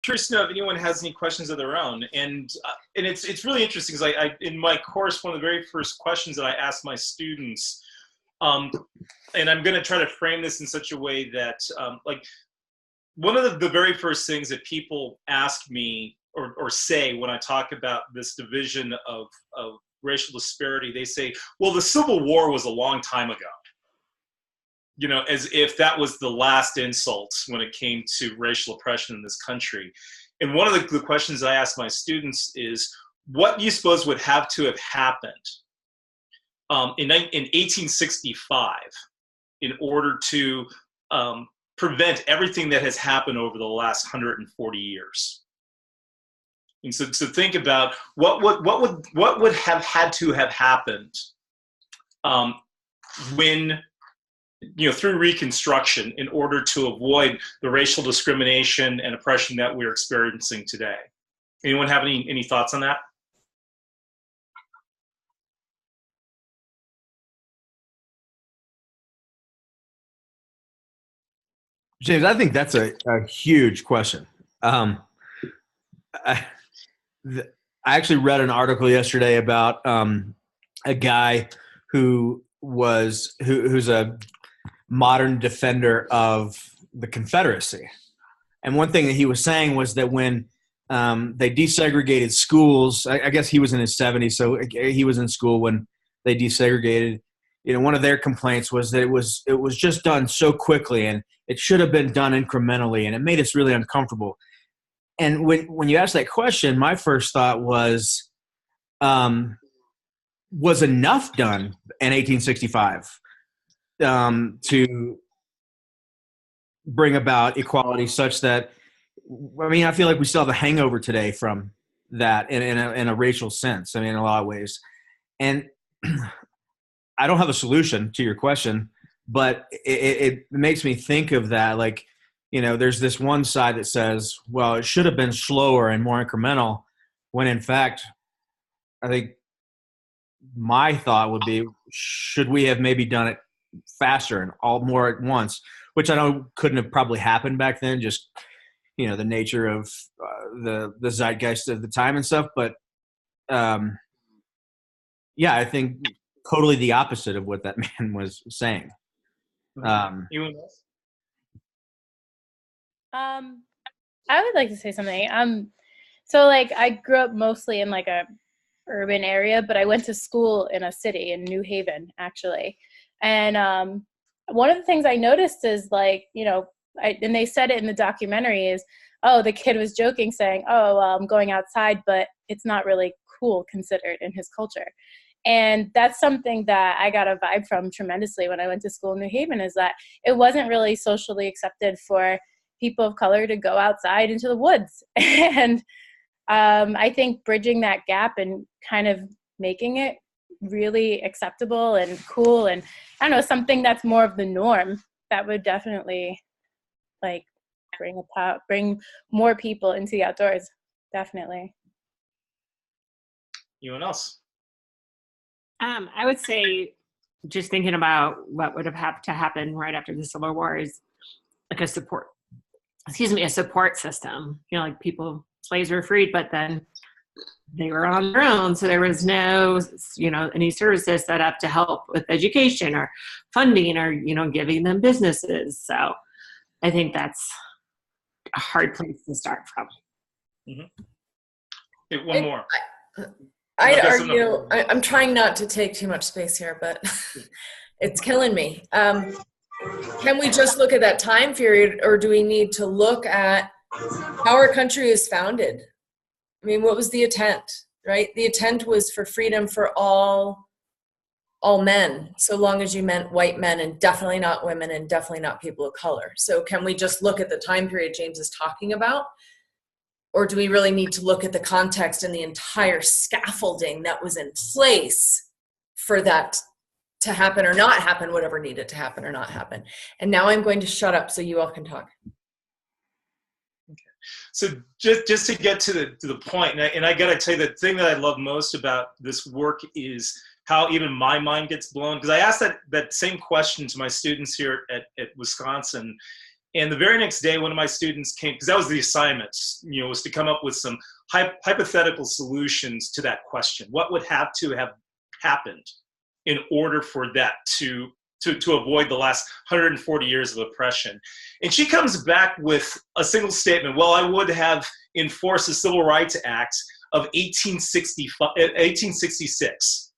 curious to know if anyone has any questions of their own. And it's really interesting because I in my course, one of the very first questions that I asked my students, and I'm going to try to frame this in such a way that like one of the very first things that people ask me or say when I talk about this division of racial disparity, they say, well, the Civil War was a long time ago. You know, as if that was the last insult when it came to racial oppression in this country. And one of the questions I ask my students is, what do you suppose would have to have happened in 1865 in order to prevent everything that has happened over the last 140 years? And so think about what would have had to have happened when, you know, through Reconstruction in order to avoid the racial discrimination and oppression that we're experiencing today. Anyone have any thoughts on that? James, I think that's a huge question. I actually read an article yesterday about a guy who's a modern defender of the Confederacy. And one thing that he was saying was that when they desegregated schools, I guess he was in his 70s, so he was in school when they desegregated. You know, one of their complaints was that it was just done so quickly and it should have been done incrementally, and it made us really uncomfortable. And when you asked that question, my first thought was enough done in 1865 to bring about equality such that, I mean, I feel like we still have a hangover today from that in a racial sense. I mean, in a lot of ways. And I don't have a solution to your question, but it makes me think of that. Like, you know, there's this one side that says, well, it should have been slower and more incremental, when in fact, I think my thought would be, should we have maybe done it faster and all more at once, which I know couldn't have probably happened back then, just, you know, the nature of the zeitgeist of the time and stuff. But yeah, I think totally the opposite of what that man was saying. I would like to say something. So like I grew up mostly in like a urban area, but I went to school in a city in New Haven, actually. And one of the things I noticed is, like, you know, and they said it in the documentary, is, oh, the kid was joking saying, oh, well, I'm going outside, but it's not really cool considered in his culture. And that's something that I got a vibe from tremendously when I went to school in New Haven, is that it wasn't really socially accepted for people of color to go outside into the woods. And I think bridging that gap and kind of making it really acceptable and cool, and I don't know, something that's more of the norm, that would definitely like bring more people into the outdoors. Definitely. Anyone else? I would say, just thinking about what would have had to happen right after the Civil War, is like a support system. You know, like slaves were freed, but then they were on their own. So there was no, you know, any services set up to help with education or funding or, you know, giving them businesses. So I think that's a hard place to start from. Mm-hmm. Okay, one more. I'd argue, I'm trying not to take too much space here, but it's killing me. Can we just look at that time period, or do we need to look at how our country is founded? I mean, what was the intent, right? The intent was for freedom for all men, so long as you meant white men, and definitely not women, and definitely not people of color. So can we just look at the time period James is talking about? Or do we really need to look at the context and the entire scaffolding that was in place for that to happen or not happen, whatever needed to happen or not happen? And now I'm going to shut up so you all can talk. Okay. So just to get to the point, and I got to tell you, the thing that I love most about this work is how even my mind gets blown. Because I asked that same question to my students here at Wisconsin, And the very next day, one of my students came, because that was the assignment, was to come up with some hypothetical solutions to that question. What would have to have happened in order for that to avoid the last 140 years of oppression? And she comes back with a single statement. Well, I would have enforced the Civil Rights Act of 1866.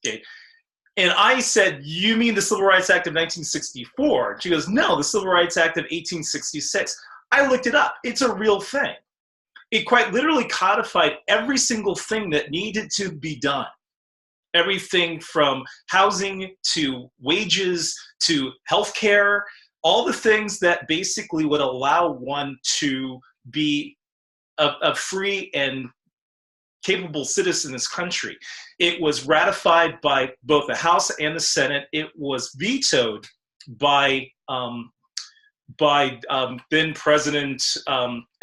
Okay. And I said, you mean the Civil Rights Act of 1964? She goes, no, the Civil Rights Act of 1866. I looked it up. It's a real thing. It quite literally codified every single thing that needed to be done. Everything from housing to wages to healthcare, all the things that basically would allow one to be a free and capable citizen in this country. It was ratified by both the House and the Senate. It was vetoed by then President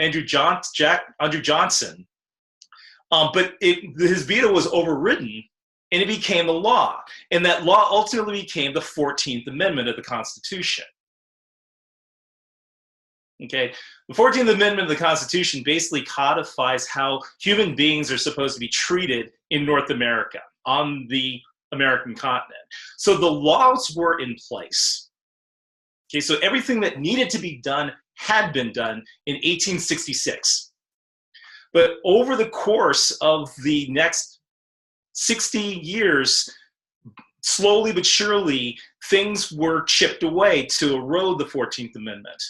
Andrew Johnson. But his veto was overridden, and it became a law. And that law ultimately became the 14th Amendment of the Constitution. Okay, the 14th Amendment of the Constitution basically codifies how human beings are supposed to be treated in North America, on the American continent. So the laws were in place. Okay, so everything that needed to be done had been done in 1866. But over the course of the next 60 years, slowly but surely, things were chipped away to erode the 14th Amendment.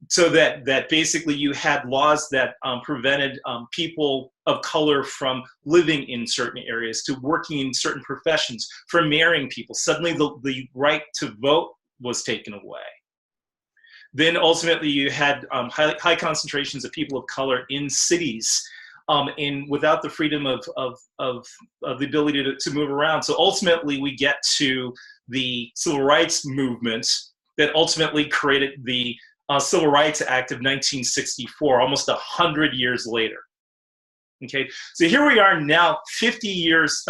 So that basically you had laws that prevented people of color from living in certain areas, to working in certain professions, from marrying people. Suddenly the right to vote was taken away. Then ultimately you had high concentrations of people of color in cities, without the freedom of the ability to move around. So ultimately we get to the civil rights movement that ultimately created the Civil Rights Act of 1964, almost 100 years later. Okay, so here we are now, 40 years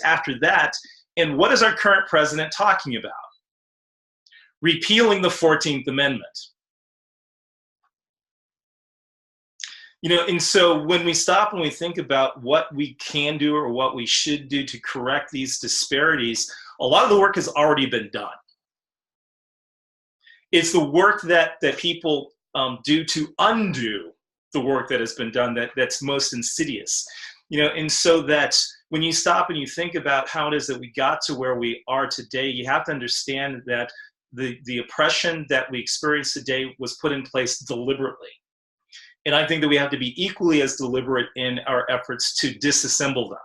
after that, and what is our current president talking about? Repealing the 14th Amendment. And so when we stop and we think about what we can do or what we should do to correct these disparities, a lot of the work has already been done. It's the work that people do to undo the work that has been done that's most insidious. And so that when you stop and you think about how it is that we got to where we are today, you have to understand that the oppression that we experience today was put in place deliberately. And I think that we have to be equally as deliberate in our efforts to disassemble them.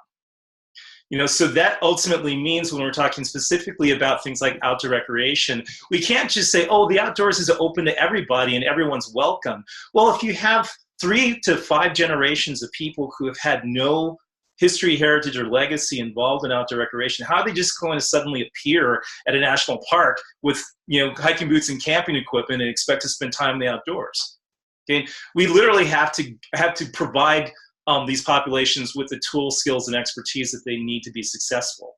So that ultimately means, when we're talking specifically about things like outdoor recreation, we can't just say, oh, the outdoors is open to everybody and everyone's welcome. Well, if you have 3 to 5 generations of people who have had no history, heritage, or legacy involved in outdoor recreation, how are they just going to suddenly appear at a national park with hiking boots and camping equipment and expect to spend time in the outdoors? Okay, we literally have to provide these populations with the tools, skills, and expertise that they need to be successful.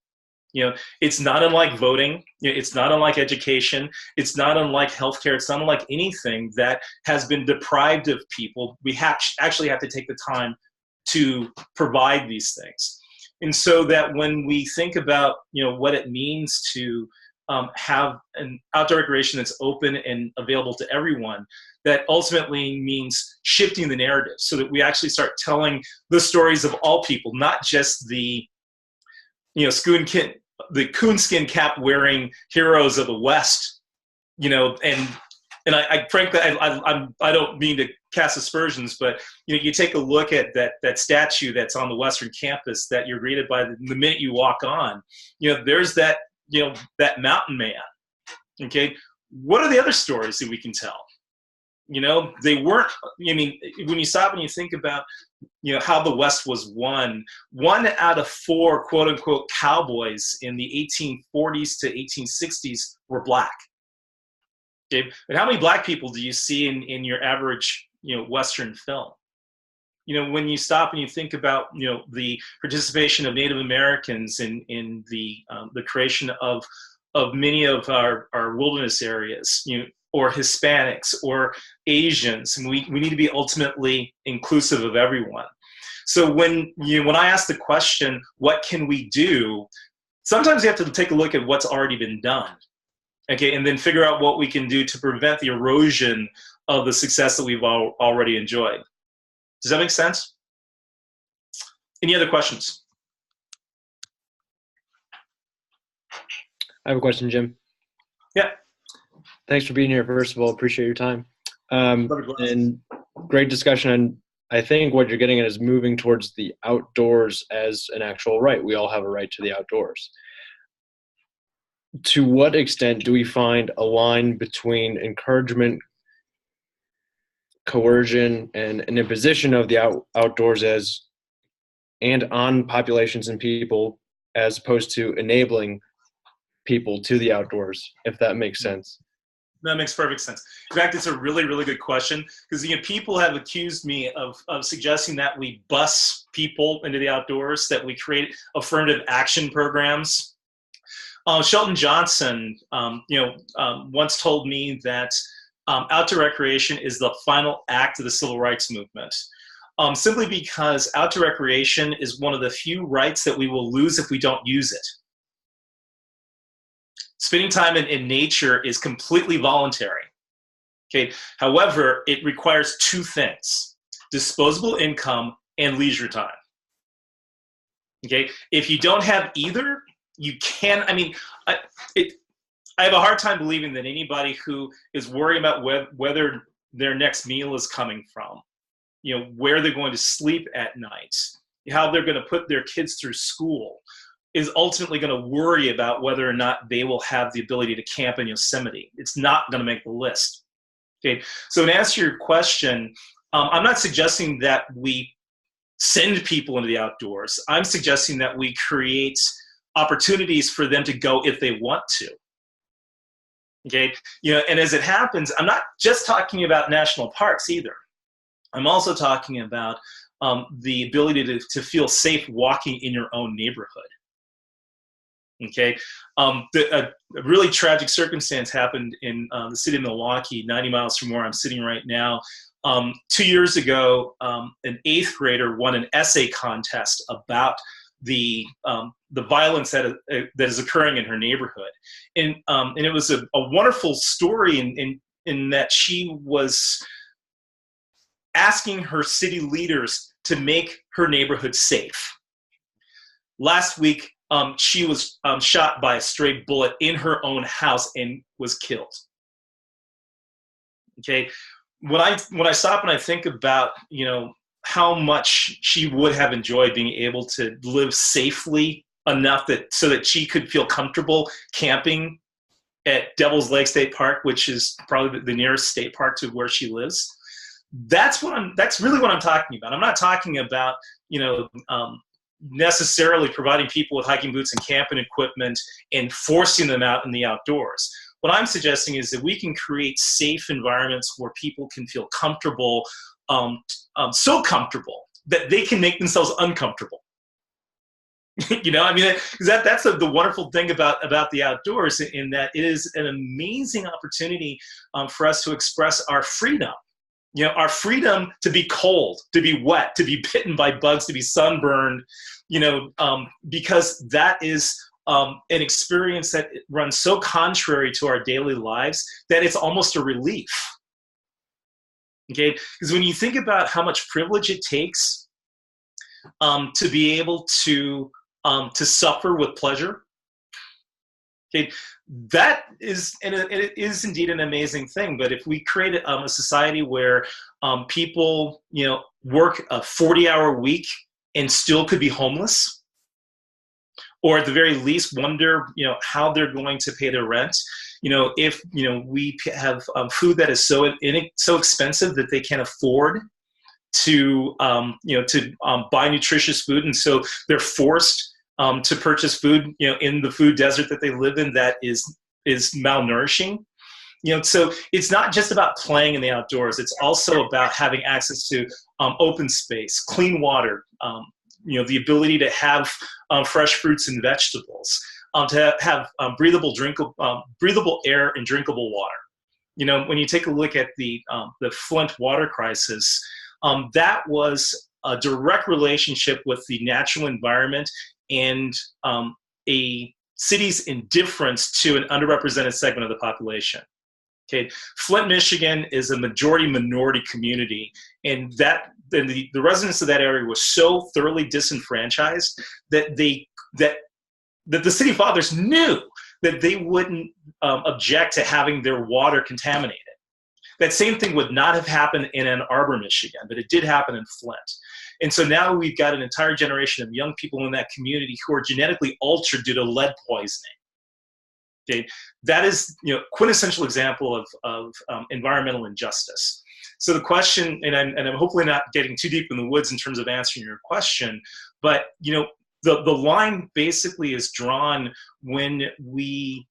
It's not unlike voting. It's not unlike education. It's not unlike healthcare. It's not unlike anything that has been deprived of people. We actually have to take the time to provide these things. And so that when we think about what it means to have an outdoor recreation that's open and available to everyone, that ultimately means shifting the narrative so that we actually start telling the stories of all people, not just the coonskin cap wearing heroes of the West, and I frankly I don't mean to cast aspersions, but you take a look at that statue that's on the Western campus that you're greeted by the minute you walk on. There's that that mountain man. Okay, what are the other stories that we can tell? They weren't. When you stop and you think about how the West was won, 1 out of 4 quote unquote cowboys in the 1840s to 1860s were black. Okay, but how many black people do you see in your average Western film? When you stop and you think about the participation of Native Americans in the creation of many of our wilderness areas, or Hispanics or Asians. And we need to be ultimately inclusive of everyone. So when I ask the question, what can we do? Sometimes you have to take a look at what's already been done, okay, and then figure out what we can do to prevent the erosion of the success that we've already enjoyed. Does that make sense? Any other questions? I have a question, Jim. Yeah. Thanks for being here. First of all, appreciate your time. And great discussion. And I think what you're getting at is moving towards the outdoors as an actual right. We all have a right to the outdoors. To what extent do we find a line between encouragement, coercion, and an imposition of the outdoors and on populations and people, as opposed to enabling people to the outdoors, if that makes sense? That makes perfect sense. In fact, it's a really, really good question, because people have accused me of suggesting that we bus people into the outdoors, that we create affirmative action programs. Shelton Johnson, once told me that outdoor recreation is the final act of the civil rights movement, simply because outdoor recreation is one of the few rights that we will lose if we don't use it. Spending time in nature is completely voluntary. Okay. However, it requires two things: disposable income and leisure time. Okay. If you don't have either, you can. I have a hard time believing that anybody who is worried about whether their next meal is coming from, where they're going to sleep at night, how they're going to put their kids through school, is ultimately going to worry about whether or not they will have the ability to camp in Yosemite. It's not going to make the list. Okay, so to answer your question, I'm not suggesting that we send people into the outdoors. I'm suggesting that we create opportunities for them to go if they want to. Okay, and as it happens, I'm not just talking about national parks either. I'm also talking about the ability to feel safe walking in your own neighborhood. Okay, a really tragic circumstance happened in the city of Milwaukee, 90 miles from where I'm sitting right now. 2 years ago, an 8th grader won an essay contest about the violence that is occurring in her neighborhood, and it was a wonderful story in that she was asking her city leaders to make her neighborhood safe. Last week, she was shot by a stray bullet in her own house and was killed. Okay, when I stop and I think about how much she would have enjoyed being able to live safely enough so that she could feel comfortable camping at Devil's Lake State Park, which is probably the nearest state park to where she lives. That's really what I'm talking about. I'm not talking about necessarily providing people with hiking boots and camping equipment and forcing them out in the outdoors. What I'm suggesting is that we can create safe environments where people can feel comfortable, so comfortable that they can make themselves uncomfortable. That's the wonderful thing about the outdoors, in that it is an amazing opportunity for us to express our freedom. Our freedom to be cold, to be wet, to be bitten by bugs, to be sunburned, because that is an experience that runs so contrary to our daily lives that it's almost a relief. Okay, because when you think about how much privilege it takes to be able to suffer with pleasure, okay, that is, and it is indeed an amazing thing. But if we create a society where people, work a 40-hour week and still could be homeless, or at the very least wonder, how they're going to pay their rent, if we have food that is so expensive that they can't afford to buy nutritious food, and so they're forced to purchase food, in the food desert that they live in that is malnourishing. So it's not just about playing in the outdoors. It's also about having access to open space, clean water, the ability to have fresh fruits and vegetables, to have breathable air and drinkable water. You know, when you take a look at the Flint water crisis, that was a direct relationship with the natural environment and a city's indifference to an underrepresented segment of the population. Okay, Flint, Michigan is a majority minority community, and the residents of that area were so thoroughly disenfranchised that the city fathers knew that they wouldn't object to having their water contaminated. That same thing would not have happened in Ann Arbor, Michigan, but it did happen in Flint. And so now we've got an entire generation of young people in that community who are genetically altered due to lead poisoning. Okay, that is, you know, quintessential example of environmental injustice. So the question, and I'm hopefully not getting too deep in the woods in terms of answering your question, but you know, the line basically is drawn when we're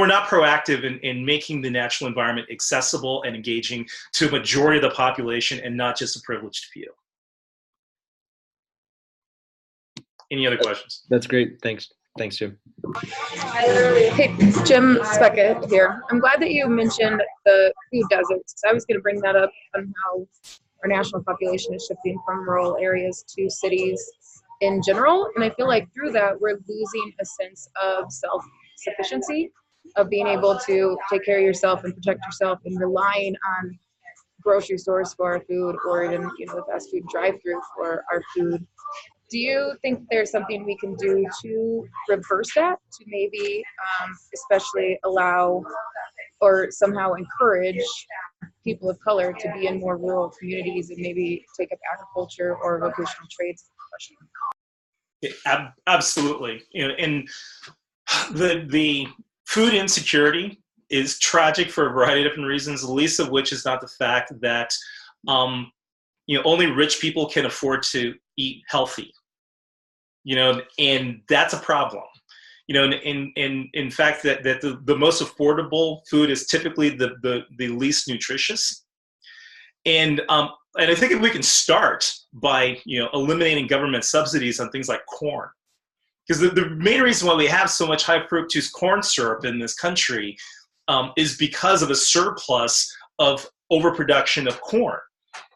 not proactive in making the natural environment accessible and engaging to a majority of the population and not just a privileged few. Any other questions? That's great. Thanks. Thanks, Jim. Hey, Jim Speckett here. I'm glad that you mentioned the food deserts. I was going to bring that up on how our national population is shifting from rural areas to cities in general. And I feel like through that, we're losing a sense of self-sufficiency, of being able to take care of yourself and protect yourself, and relying on grocery stores for our food, or even, you know, the fast food drive-through for our food. Do you think there's something we can do to reverse that, to maybe especially allow or somehow encourage people of color to be in more rural communities and maybe take up agriculture or vocational trades? Yeah, absolutely. You know, and the food insecurity is tragic for a variety of different reasons, the least of which is not the fact that you know, only rich people can afford to eat healthy. You know, and that's a problem. You know, in fact, that the most affordable food is typically the least nutritious. And I think if we can start by, you know, eliminating government subsidies on things like corn, because the main reason why we have so much high fructose corn syrup in this country is because of a surplus of overproduction of corn.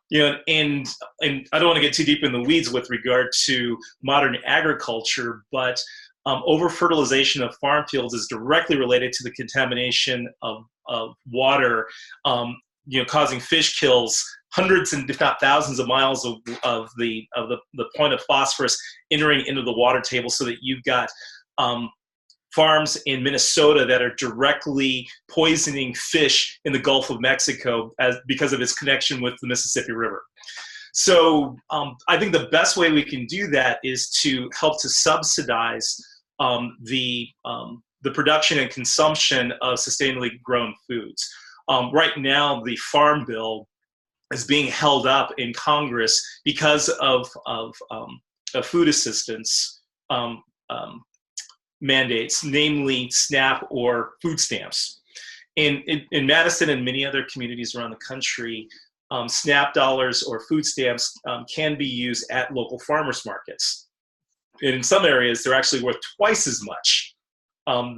You know, and I don't want to get too deep in the weeds with regard to modern agriculture, but over-fertilization of farm fields is directly related to the contamination of water, you know, causing fish kills hundreds and if not thousands of miles of the point of phosphorus entering into the water table, so that you've got farms in Minnesota that are directly poisoning fish in the Gulf of Mexico because of its connection with the Mississippi River. So I think the best way we can do that is to help to subsidize the production and consumption of sustainably grown foods. Right now, the Farm Bill is being held up in Congress because of food assistance mandates, namely SNAP or food stamps. In Madison and many other communities around the country, SNAP dollars or food stamps can be used at local farmers markets. And in some areas, they're actually worth twice as much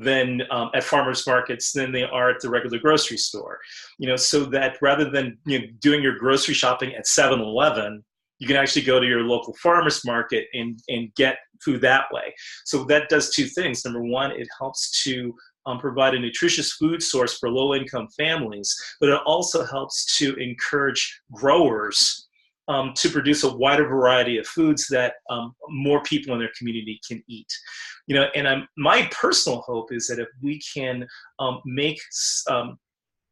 than at farmers markets than they are at the regular grocery store. You know, so that rather than, you know, doing your grocery shopping at 7-Eleven, you can actually go to your local farmers market and get food that way. So that does two things. Number one, it helps to provide a nutritious food source for low-income families, but it also helps to encourage growers to produce a wider variety of foods that more people in their community can eat. You know, and my personal hope is that if we can make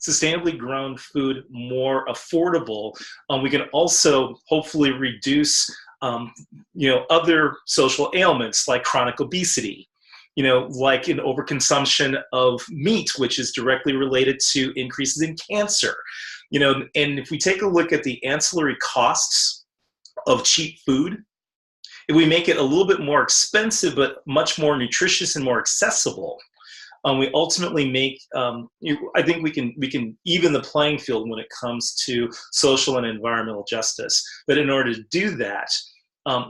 sustainably grown food more affordable, we can also hopefully reduce you know, other social ailments like chronic obesity, you know, like an overconsumption of meat, which is directly related to increases in cancer. You know, and if we take a look at the ancillary costs of cheap food, if we make it a little bit more expensive but much more nutritious and more accessible, we ultimately make, I think we can even the playing field when it comes to social and environmental justice. But in order to do that,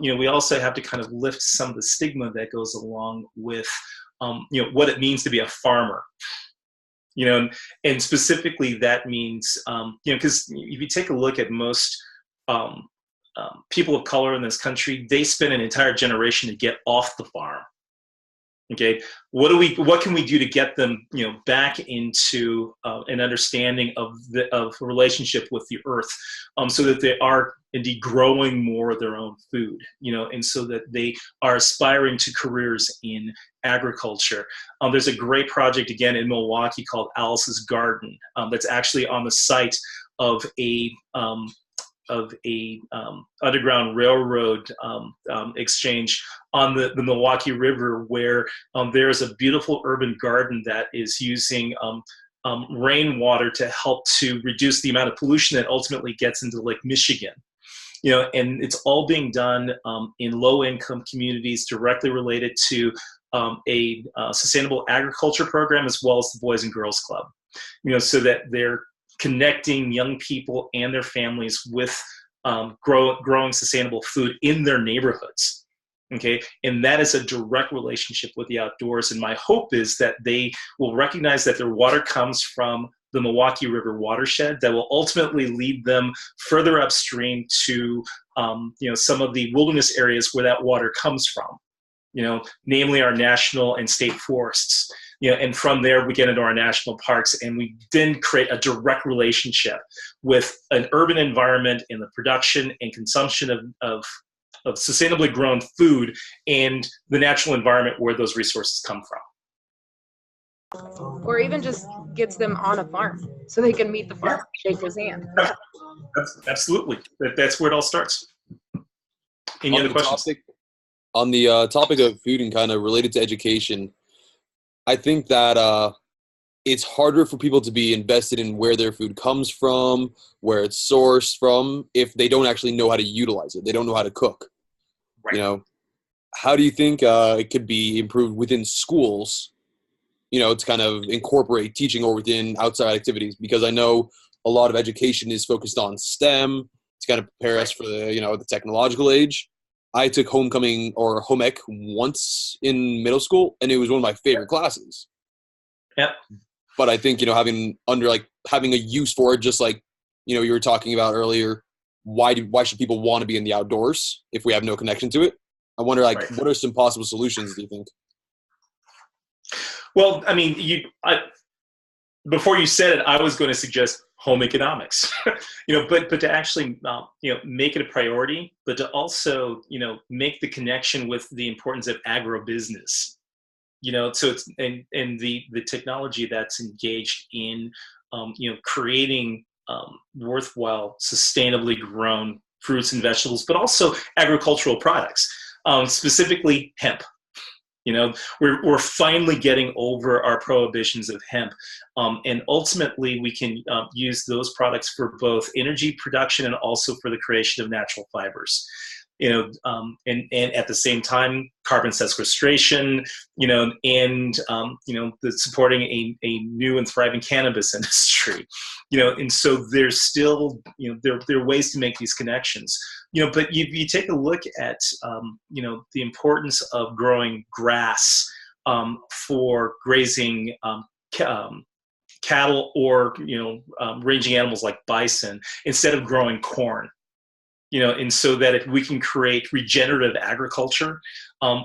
you know, we also have to kind of lift some of the stigma that goes along with what it means to be a farmer. And specifically that means, because if you take a look at most people of color in this country, they spend an entire generation to get off the farm. Okay, what can we do to get them, back into an understanding of relationship with the earth, so that they are indeed growing more of their own food, and so that they are aspiring to careers in agriculture. There's a great project again in Milwaukee called Alice's Garden, that's actually on the site of a Underground Railroad exchange on the Milwaukee River, where there's a beautiful urban garden that is using rainwater to help to reduce the amount of pollution that ultimately gets into Lake Michigan. And it's all being done in low-income communities, directly related to a sustainable agriculture program, as well as the Boys and Girls Club. So that they're connecting young people and their families with growing sustainable food in their neighborhoods. Okay, and that is a direct relationship with the outdoors. And my hope is that they will recognize that their water comes from the Milwaukee River watershed, that will ultimately lead them further upstream to some of the wilderness areas where that water comes from, namely our national and state forests. And from there we get into our national parks, and we then create a direct relationship with an urban environment and the production and consumption of sustainably grown food and the natural environment where those resources come from. Or even just gets them on a farm so they can meet the farmer, shake his hand. Absolutely. That's where it all starts. Any other questions? On the topic of food and kind of related to education, I think that it's harder for people to be invested in where their food comes from, where it's sourced from, if they don't actually know how to utilize it. They don't know how to cook. Right. How do you think it could be improved within schools, to kind of incorporate teaching or within outside activities? Because I know a lot of education is focused on STEM to kind of prepare us for the technological age. I took homecoming or home ec once in middle school, and it was one of my favorite classes. Yep. But I think, having a use for it, just like, you were talking about earlier, why should people want to be in the outdoors if we have no connection to it? I wonder, what are some possible solutions, do you think? Well, I mean, before you said it, I was going to suggest home economics, but to actually, make it a priority, but to also, make the connection with the importance of agribusiness, so it's, and the technology that's engaged in, creating worthwhile, sustainably grown fruits and vegetables, but also agricultural products, specifically hemp. We're finally getting over our prohibitions of hemp, and ultimately we can use those products for both energy production and also for the creation of natural fibers. And at the same time, carbon sequestration, and the supporting a new and thriving cannabis industry, and so there's still, there are ways to make these connections, but you take a look at, the importance of growing grass for grazing cattle or, ranging animals like bison instead of growing corn. And so that if we can create regenerative agriculture,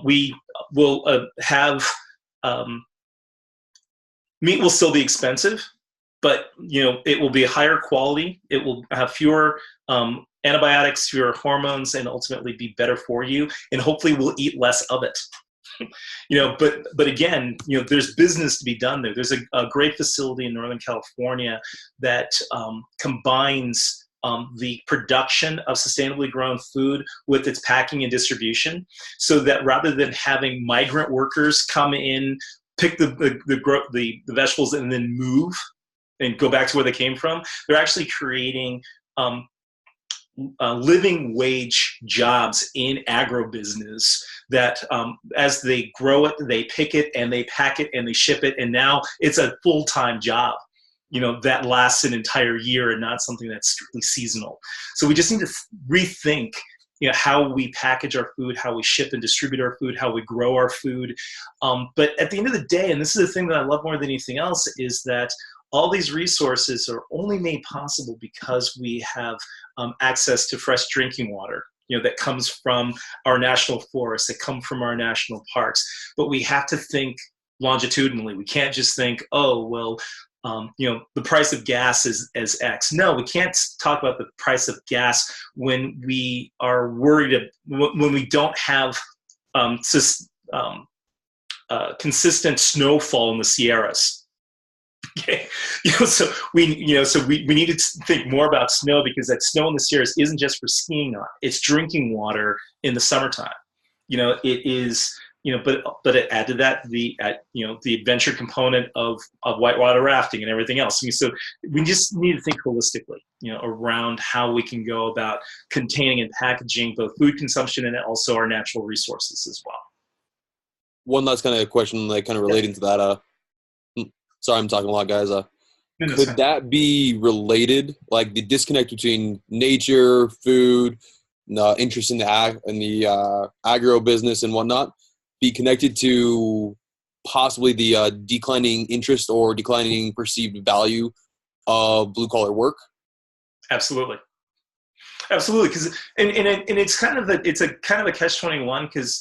we will have meat will still be expensive, but it will be higher quality. It will have fewer antibiotics, fewer hormones, and ultimately be better for you. And hopefully, we'll eat less of it. But again, there's business to be done there. There's a great facility in Northern California that combines the production of sustainably grown food with its packing and distribution, so that rather than having migrant workers come in, pick the vegetables and then move and go back to where they came from, they're actually creating living wage jobs in agribusiness that as they grow it, they pick it and they pack it and they ship it, and now it's a full-time job. That lasts an entire year and not something that's strictly seasonal. So we just need to rethink how we package our food, how we ship and distribute our food, how we grow our food. But at the end of the day, and this is the thing that I love more than anything else, is that all these resources are only made possible because we have access to fresh drinking water, that comes from our national forests, that come from our national parks. But we have to think longitudinally. We can't just think, oh, well, the price of gas is X. No, we can't talk about the price of gas when we are worried, when we don't have consistent snowfall in the Sierras. Okay, so we need to think more about snow, because that snow in the Sierras isn't just for skiing on; it's drinking water in the summertime. It is. But add to that the adventure component of whitewater rafting and everything else. So we just need to think holistically, around how we can go about containing and packaging both food consumption and also our natural resources as well. One last kind of question, like kind of relating to that. Sorry, I'm talking a lot, guys. Could that be related, like the disconnect between nature, food, interest in the agro business and whatnot, be connected to possibly the declining interest or declining perceived value of blue-collar work? Absolutely, because and it's kind of a catch-21, because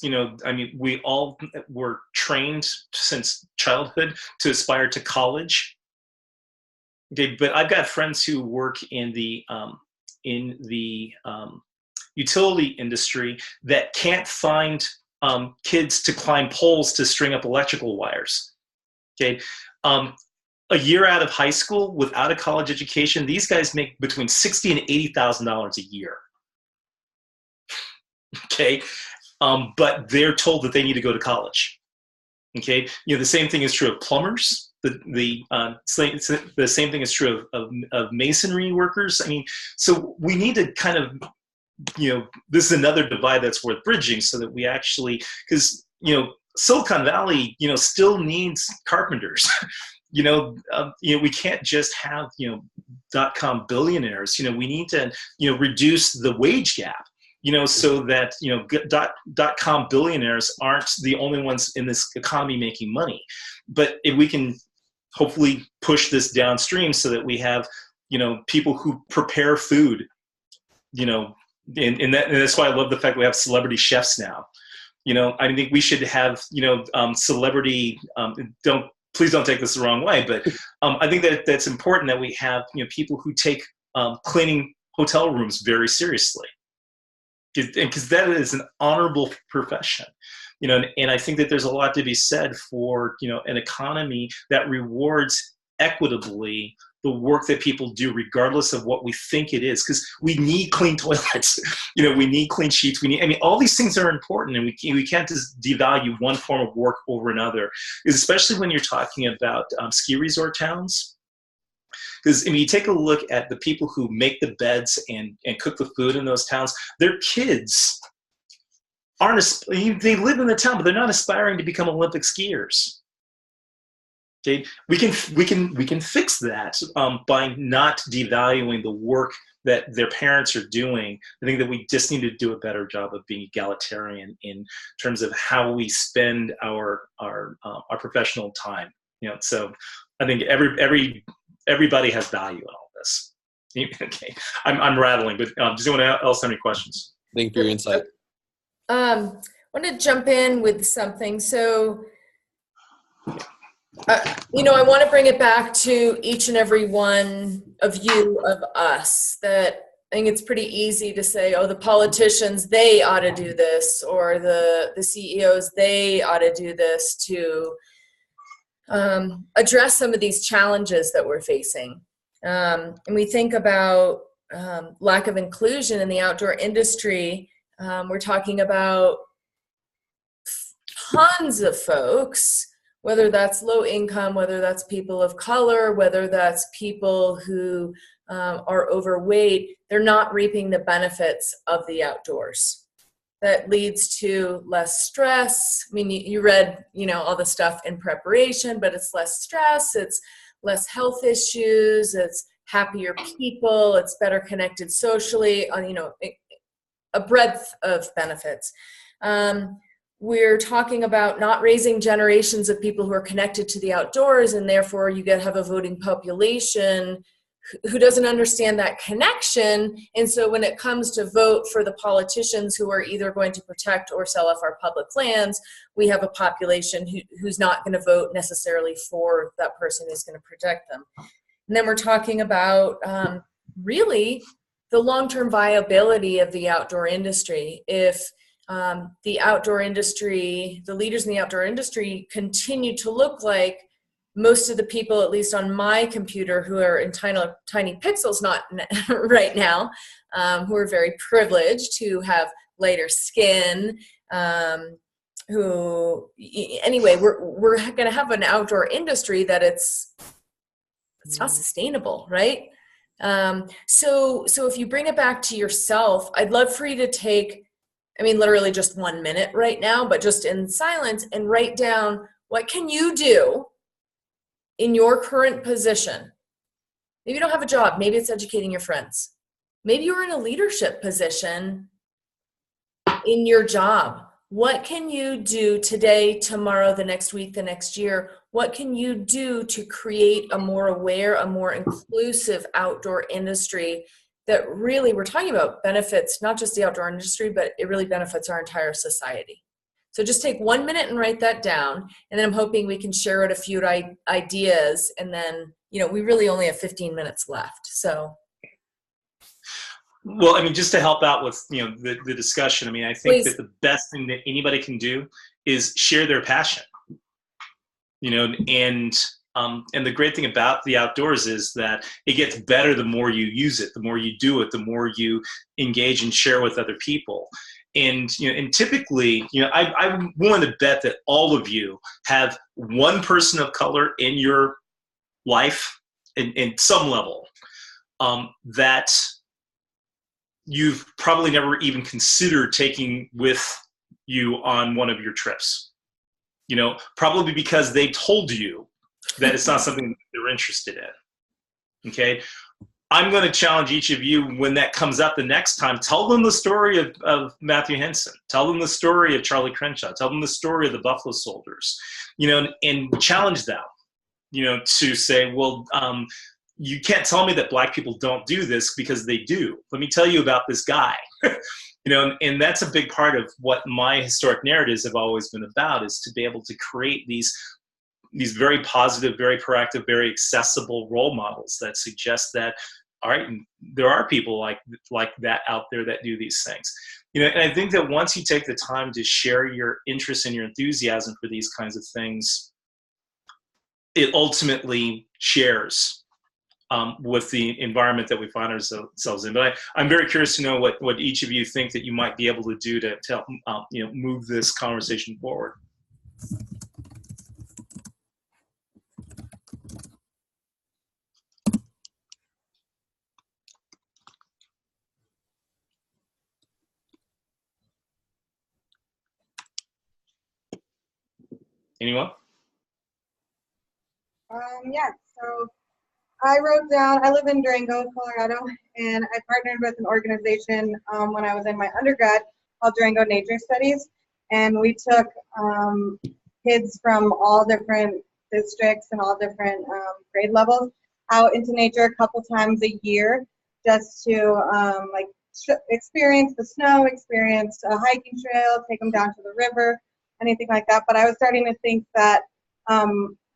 we all were trained since childhood to aspire to college. Okay, but I've got friends who work in the utility industry that can't find kids to climb poles to string up electrical wires. Okay, a year out of high school without a college education, these guys make between $60,000 and $80,000 a year. Okay, but they're told that they need to go to college. Okay, the same thing is true of plumbers. The same thing is true of masonry workers. So we need to kind of, this is another divide that's worth bridging, so that we actually, because Silicon Valley still needs carpenters. We can't just have .com billionaires. We need to reduce the wage gap, so that .com billionaires aren't the only ones in this economy making money. But if we can hopefully push this downstream, so that we have people who prepare food, and that's why I love the fact we have celebrity chefs now. I think we should have celebrity. Please don't take this the wrong way, but I think that's important, that we have people who take cleaning hotel rooms very seriously, because that is an honorable profession. And I think that there's a lot to be said for an economy that rewards equitably the work that people do, regardless of what we think it is, because we need clean toilets, we need clean sheets, all these things are important, and we can't just devalue one form of work over another, especially when you're talking about ski resort towns. Because you take a look at the people who make the beds and cook the food in those towns, their kids they live in the town, but they're not aspiring to become Olympic skiers. Okay, we can fix that by not devaluing the work that their parents are doing. I think that we just need to do a better job of being egalitarian in terms of how we spend our professional time. So I think everybody has value in all this. Okay, I'm rattling, but does anyone else have any questions? Thank you for your insight. I want to jump in with something. So. I want to bring it back to each and every one of you, of us, that I think it's pretty easy to say, oh, the politicians, they ought to do this, or the CEOs, they ought to do this, to address some of these challenges that we're facing. And we think about lack of inclusion in the outdoor industry. We're talking about tons of folks, whether that's low income, whether that's people of color, whether that's people who are overweight, they're not reaping the benefits of the outdoors. That leads to less stress. You read, all the stuff in preparation, but it's less stress, it's less health issues, it's happier people, it's better connected socially, a breadth of benefits. We're talking about not raising generations of people who are connected to the outdoors, and therefore you have a voting population who doesn't understand that connection. And so when it comes to vote for the politicians who are either going to protect or sell off our public lands, we have a population who's not going to vote necessarily for that person who's going to protect them. And then we're talking about really the long-term viability of the outdoor industry. If the outdoor industry, the leaders in the outdoor industry continue to look like most of the people, at least on my computer, who are in tiny pixels, not right now, who are very privileged, who have lighter skin, who, anyway, we're going to have an outdoor industry that it's not sustainable, right? So if you bring it back to yourself, I'd love for you to take, literally just 1 minute right now, but just in silence, and write down, what can you do in your current position? Maybe you don't have a job. Maybe it's educating your friends. Maybe you're in a leadership position in your job. What can you do today, tomorrow, the next week, the next year? What can you do to create a more aware, a more inclusive outdoor industry that really, we're talking about benefits, not just the outdoor industry, but it really benefits our entire society. So just take 1 minute and write that down. And then I'm hoping we can share out a few ideas. And then, we really only have 15 minutes left. So. Well, just to help out with, the discussion, I think that the best thing that anybody can do is share their passion, and the great thing about the outdoors is that it gets better the more you use it, the more you do it, the more you engage and share with other people. And, and typically, I'm willing to bet that all of you have one person of color in your life in some level that you've probably never even considered taking with you on one of your trips, probably because they told you that it's not something that they're interested in. Okay. I'm going to challenge each of you when that comes up the next time. Tell them the story of Matthew Henson. Tell them the story of Charlie Crenshaw. Tell them the story of the Buffalo Soldiers, and challenge them, to say, well, you can't tell me that Black people don't do this, because they do. Let me tell you about this guy. And that's a big part of what my historic narratives have always been about, is to be able to create these very positive, very proactive, very accessible role models that suggest that, all right, there are people like that out there that do these things. And I think that once you take the time to share your interest and your enthusiasm for these kinds of things, it ultimately shares with the environment that we find ourselves in. But I'm very curious to know what each of you think that you might be able to do to help move this conversation forward. Anyone? Yeah, so I wrote down, I live in Durango, Colorado, and I partnered with an organization when I was in my undergrad called Durango Nature Studies, and we took kids from all different districts and all different grade levels out into nature a couple times a year just to experience the snow, experience a hiking trail, take them down to the river, anything like that. But I was starting to think that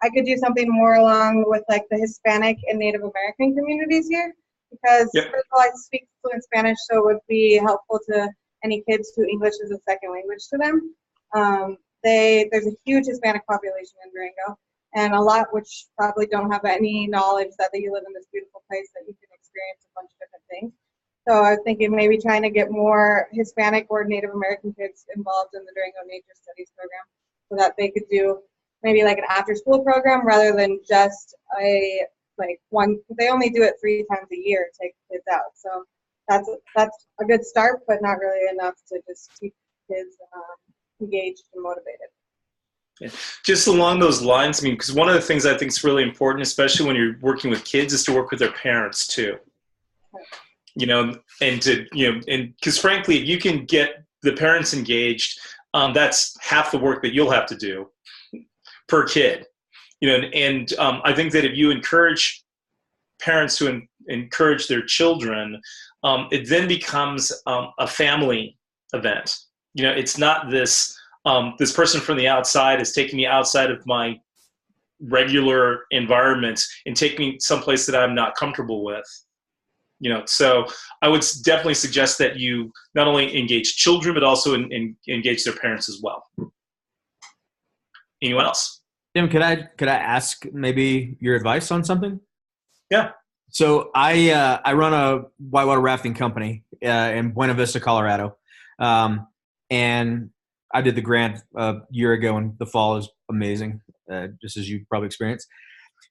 I could do something more along with like the Hispanic and Native American communities here, because first of all, I speak fluent Spanish, so it would be helpful to any kids who English is a second language to them. There's a huge Hispanic population in Durango, and a lot which probably don't have any knowledge that you live in this beautiful place that you can experience a bunch of different things. So I was thinking maybe trying to get more Hispanic or Native American kids involved in the Durango Nature Studies program, so that they could do maybe like an after-school program rather than just they only do it 3 times a year, take kids out. So that's a good start, but not really enough to just keep kids engaged and motivated. Just along those lines, because one of the things I think is really important, especially when you're working with kids, is to work with their parents too. and because frankly, if you can get the parents engaged, that's half the work that you'll have to do per kid. And I think that if you encourage parents to encourage their children, it then becomes a family event. It's not this person from the outside is taking me outside of my regular environment and taking me someplace that I'm not comfortable with. So I would definitely suggest that you not only engage children, but also engage their parents as well. Anyone else? Tim, could I ask maybe your advice on something? Yeah. So I run a whitewater rafting company in Buena Vista, Colorado, and I did the Grant a year ago, and the fall is amazing, just as you probably experienced.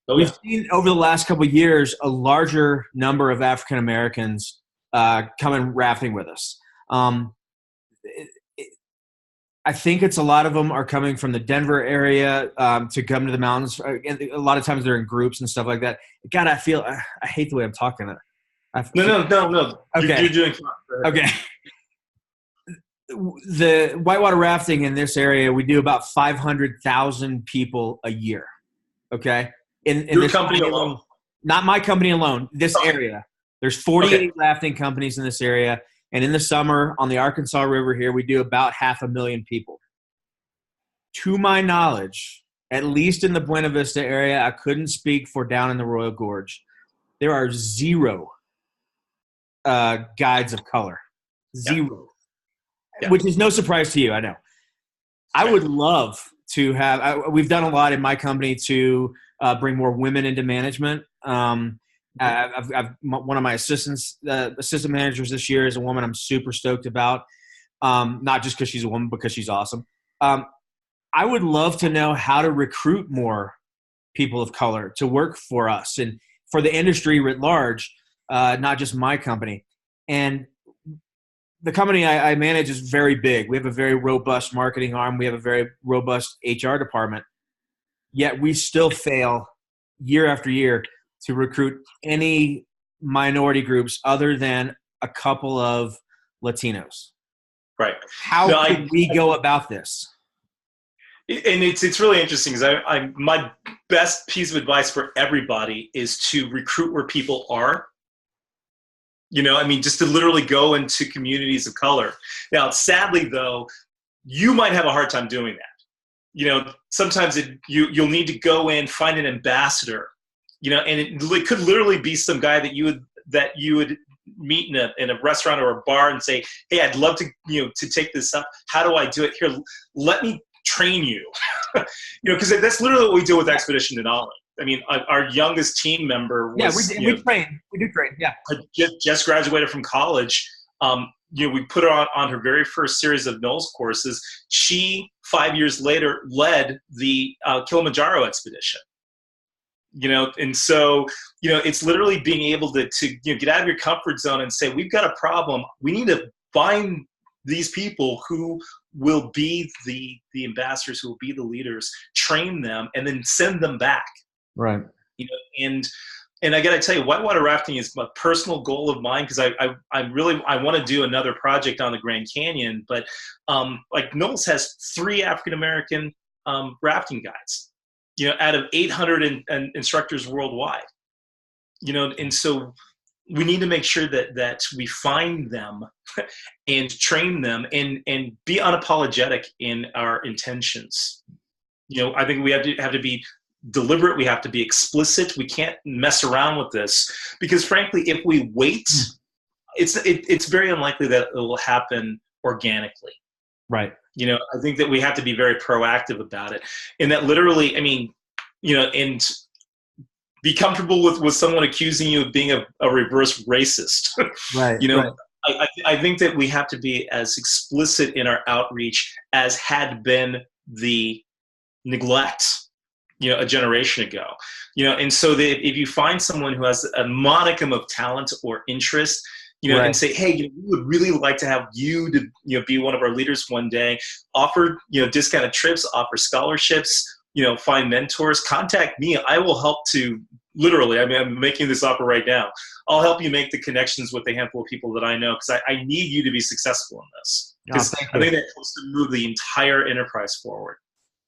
We've seen over the last couple of years a larger number of African Americans come and rafting with us. I think it's a lot of them are coming from the Denver area to come to the mountains. A lot of times they're in groups and stuff like that. God, I hate the way I'm talking. No. Okay. You're doing fine. Okay. The whitewater rafting in this area, we do about 500,000 people a year. Okay. In Your this company alone? Not my company alone. This area. There's 48 rafting companies in this area. And in the summer on the Arkansas River here, we do about 500,000 people. To my knowledge, at least in the Buena Vista area, I couldn't speak for down in the Royal Gorge. There are 0 guides of color. 0. Yeah. Which is no surprise to you, I know. I would love to have we've done a lot in my company to bring more women into management. I've one of my assistant managers this year is a woman I'm super stoked about, not just because she's a woman, because she's awesome. I would love to know how to recruit more people of color to work for us and for the industry writ large, not just my company. And the company I manage is very big. We have a very robust marketing arm. We have a very robust HR department. Yet we still fail year after year to recruit any minority groups other than a couple of Latinos. Right. How can we go about this? And it's really interesting because my best piece of advice for everybody is to recruit where people are. Just to literally go into communities of color. Now, sadly, though, you might have a hard time doing that. Sometimes you'll need to go in, find an ambassador, and it could literally be some guy that you would meet in a restaurant or a bar and say, hey, I'd love to, to take this up. How do I do it? Here, let me train you. Because that's literally what we do with Expedition Denali. Our youngest team member was, we train. We do train. Yeah. Just graduated from college. We put her on her very first series of NOLS courses. She 5 years later led the Kilimanjaro expedition. And so, it's literally being able to get out of your comfort zone and say, we've got a problem. We need to find these people who will be the ambassadors, who will be the leaders, train them, and then send them back. Right. And I got to tell you, whitewater rafting is a personal goal of mine because I want to do another project on the Grand Canyon, but NOLS has 3 African American rafting guides, out of 800 instructors worldwide, and so we need to make sure that we find them and train them and be unapologetic in our intentions. I think we have to be deliberate. We have to be explicit. We can't mess around with this because, frankly, if we wait, it's very unlikely that it will happen organically. Right. I think that we have to be very proactive about it, and that literally, and be comfortable with someone accusing you of being a reverse racist. Right. Right. I think that we have to be as explicit in our outreach as had been the neglect a generation ago, and so that if you find someone who has a modicum of talent or interest, right, and say, hey, we would really like to have you to, be one of our leaders one day, offer, discounted trips, offer scholarships, find mentors, contact me. I will help to, literally, I mean, I'm making this offer right now. I'll help you make the connections with a handful of people that I know, because I need you to be successful in this. Because I think that helps to move the entire enterprise forward.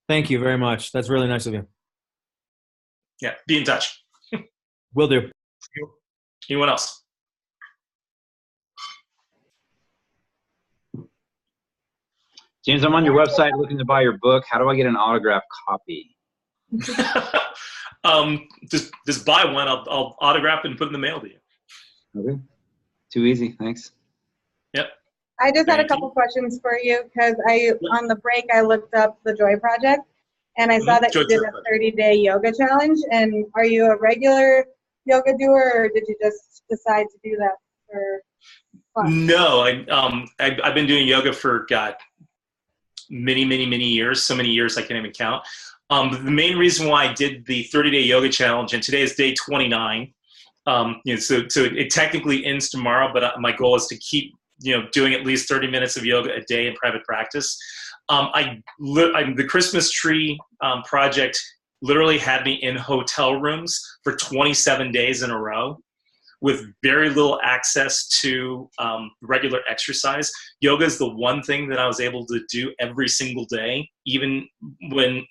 Thank you very much. That's really nice of you. Yeah, be in touch. Will do. Anyone else? James, I'm on your website looking to buy your book. How do I get an autographed copy? Just buy one. I'll autograph it and put it in the mail to you. Okay. Too easy. Thanks. Yep. I just had a couple questions for you because on the break I looked up the Joy Project and I saw that you did a 30-day yoga challenge. And are you a regular yoga doer, or did you just decide to do that for fun? No, I've been doing yoga for many years. So many years I can't even count. The main reason why I did the 30-day yoga challenge, and today is day 29. So it technically ends tomorrow, but my goal is to keep doing at least 30 minutes of yoga a day in private practice. The Christmas tree project literally had me in hotel rooms for 27 days in a row with very little access to regular exercise. Yoga is the one thing that I was able to do every single day, even when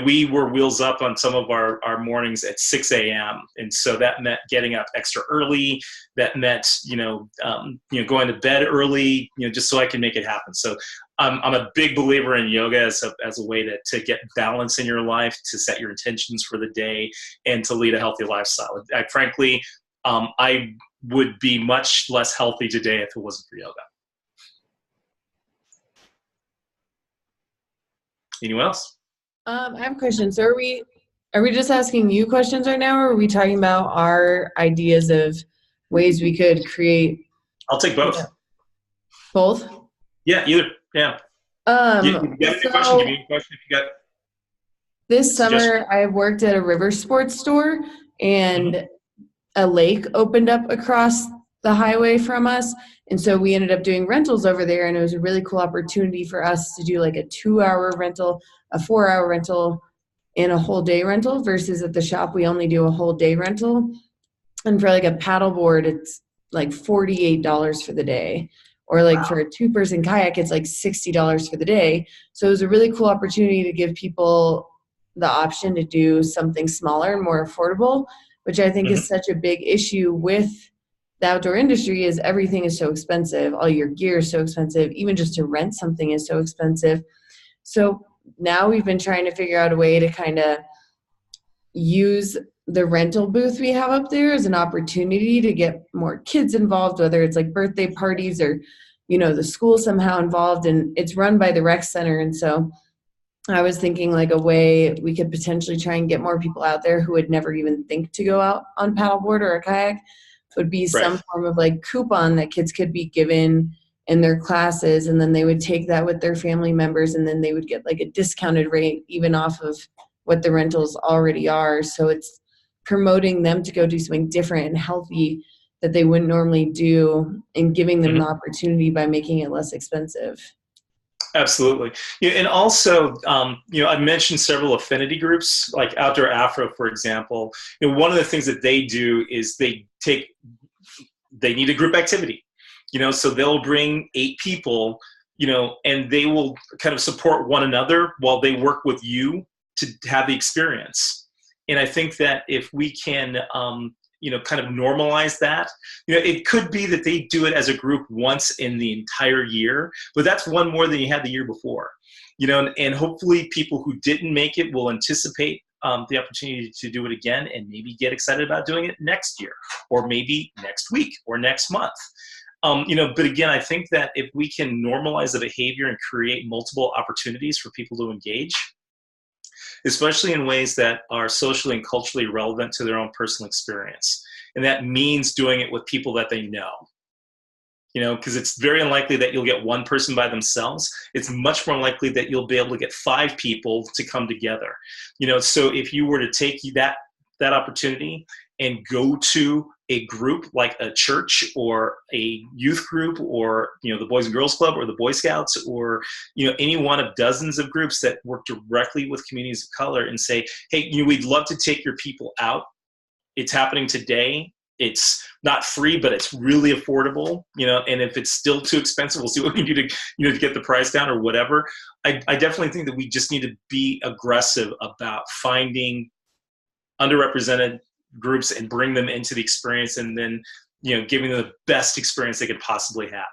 we were wheels up on some of our mornings at 6 a.m. And so that meant getting up extra early. That meant, going to bed early, just so I can make it happen. So I'm a big believer in yoga as a way to get balance in your life, to set your intentions for the day, and to lead a healthy lifestyle. Frankly, I would be much less healthy today if it wasn't for yoga. Anyone else? I have a question. So are we just asking you questions right now, or are we talking about our ideas of ways we could create? I'll take both. Both? Yeah, either. Yeah. You got any question? Give me a question if you got. This summer, I worked at a river sports store, and a lake opened up across the highway from us. And so we ended up doing rentals over there, and it was a really cool opportunity for us to do like a 2-hour rental, a 4-hour rental, and a whole day rental, versus at the shop we only do a whole day rental. And for like a paddleboard, it's like $48 for the day, or like for a 2-person kayak, it's like $60 for the day. So it was a really cool opportunity to give people the option to do something smaller and more affordable, which I think is such a big issue with the outdoor industry. Is everything is so expensive. All your gear is so expensive. Even just to rent something is so expensive. So now we've been trying to figure out a way to kind of use the rental booth we have up there as an opportunity to get more kids involved, whether it's like birthday parties or, the school somehow involved. And it's run by the rec center. And so I was thinking like a way we could potentially try and get more people out there who would never even think to go out on paddleboard or a kayak would be some form of like coupon that kids could be given in their classes, and then they would take that with their family members, and then they would get like a discounted rate even off of what the rentals already are. So it's promoting them to go do something different and healthy that they wouldn't normally do, and giving them the opportunity by making it less expensive. Absolutely. And also, I mentioned several affinity groups like Outdoor Afro, for example. One of the things that they do is they need a group activity, so they'll bring 8 people, and they will kind of support one another while they work with you to have the experience. And I think that if we can, kind of normalize that, it could be that they do it as a group once in the entire year, but that's one more than you had the year before, and hopefully people who didn't make it will anticipate the opportunity to do it again, and maybe get excited about doing it next year, or maybe next week or next month. But again, I think that if we can normalize the behavior and create multiple opportunities for people to engage, especially in ways that are socially and culturally relevant to their own personal experience. And that means doing it with people that they know, because it's very unlikely that you'll get one person by themselves. It's much more likely that you'll be able to get 5 people to come together. So if you were to take that opportunity and go to a group like a church or a youth group, or the Boys and Girls Club or the Boy Scouts, or any one of dozens of groups that work directly with communities of color, and say, hey, we'd love to take your people out It's happening today. It's not free, but it's really affordable, and if it's still too expensive, we'll see what we do to get the price down or whatever. I definitely think that we just need to be aggressive about finding underrepresented groups and bring them into the experience, and then, giving them the best experience they could possibly have.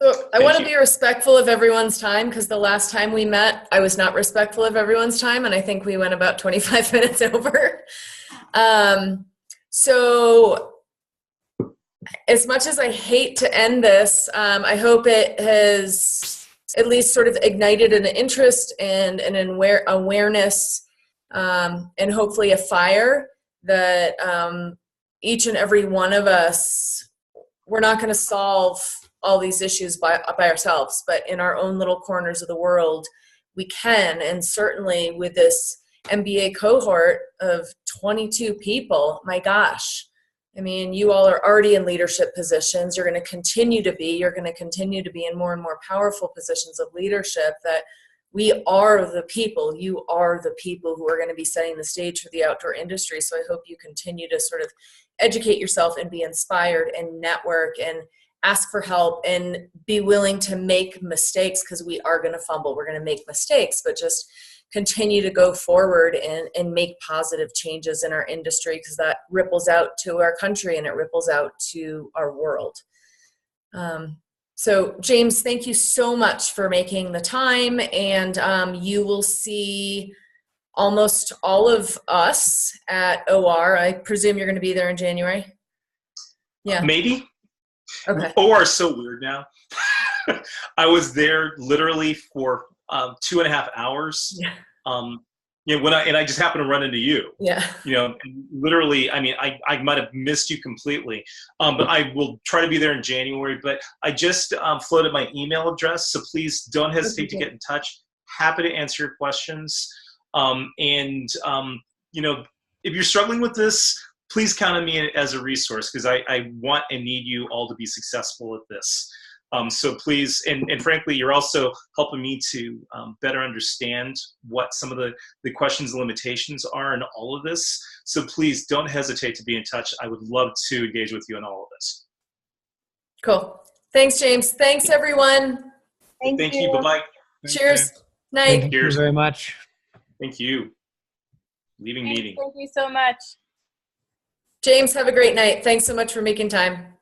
So I want to be respectful of everyone's time, because the last time we met, I was not respectful of everyone's time, and I think we went about 25 minutes over. So as much as I hate to end this, I hope it has at least sort of ignited an interest and an awareness, and hopefully a fire that each and every one of us, we're not going to solve all these issues by ourselves, but in our own little corners of the world, we can. And certainly with this MBA cohort of 22 people, my gosh, I mean, you all are already in leadership positions. You're going to continue to be. You're going to continue to be in more and more powerful positions of leadership. That we are the people. You are the people who are going to be setting the stage for the outdoor industry. So I hope you continue to sort of educate yourself and be inspired and network and ask for help and be willing to make mistakes, because we are going to fumble. We're going to make mistakes, but just continue to go forward and make positive changes in our industry, because that ripples out to our country and it ripples out to our world. So James, thank you so much for making the time, and you will see almost all of us at OR. I presume you're going to be there in January? Yeah. Maybe. Okay. OR is so weird now. I was there literally for 2.5 hours. Yeah. I just happened to run into you. Yeah. Literally, I mean, I might have missed you completely, but I will try to be there in January. But I just floated my email address, so please don't hesitate to get in touch. Happy to answer your questions. If you're struggling with this, please count on me as a resource, because I want and need you all to be successful at this. So please, and frankly, you're also helping me to better understand what some of the questions and limitations are in all of this. So please don't hesitate to be in touch. I would love to engage with you in all of this. Cool. Thanks, James. Thanks, everyone. Thank you. Bye-bye. Cheers. Night. Thank you very much. Thank you. Leaving meeting. Thank you so much. James, have a great night. Thanks so much for making time.